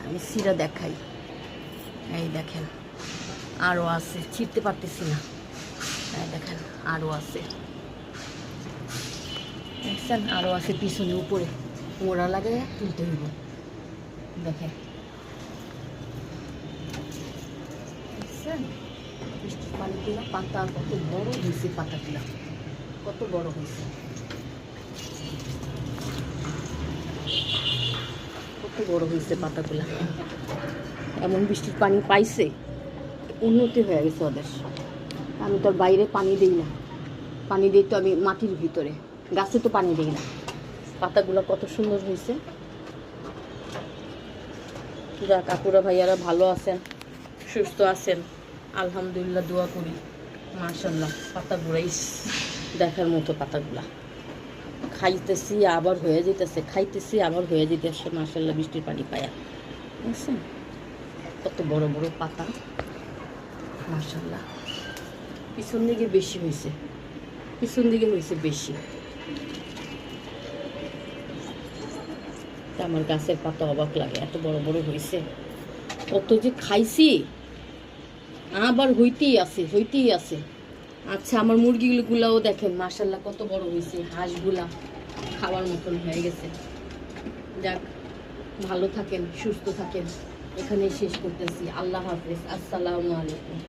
আমি সিরা দেখাই, এই দেখেন আরও আছে, ছিঁড়তে পারতেছি না। এই দেখেন আরও আছে, দেখছেন আরও আছে পিছনে উপরে, মোড়া লাগে তুলতে হইব। দেখেন দেখছেন বৃষ্টির পানিগুলো, পাতা কত বড় হয়েছে, পাতাগুলো কত বড় হয়েছে, কত বড় হয়েছে পাতাগুলো। এমন বৃষ্টির পানি পাইছে, উন্নতি হয়ে গেছে ওদের। আমি তো বাইরে পানি দিই না, পানি দিই তো আমি মাটির ভিতরে, গাছে তো পানি দিই না। পাতাগুলো কত সুন্দর হয়েছে। যাক কাকুরা ভাইয়ারা ভালো আছেন, সুস্থ আছেন, আলহামদুলিল্লাহ দোয়া করি। মাশাল্লাহ পাতাগুলো দেখার মতো, পাতাগুলা খাইতেছি আবার হয়ে যেতেছে, খাইতেছি আবার হয়ে যেতেছে। মাশাল্লাহ বৃষ্টির পানি পায়া, বুঝছেন কত বড় বড় পাতা। মাশাল্লাহ পিছন দিকে বেশি হয়েছে, পিছন দিকে হয়েছে বেশি। আমার গাছের পাতা অবাক লাগে, এত বড় বড় হয়েছে। কত যে খাইছি, আবার হইতেই আছে, হইতেই আছে। আচ্ছা আমার মুরগিগুলাও দেখেন মাশাল্লাহ কত বড় হয়েছে, হাঁসগুলা খাওয়ার মতন হয়ে গেছে। যাক ভালো থাকেন, সুস্থ থাকেন, এখানেই শেষ করতেছি। আল্লাহ হাফেজ, আসসালামু আলাইকুম।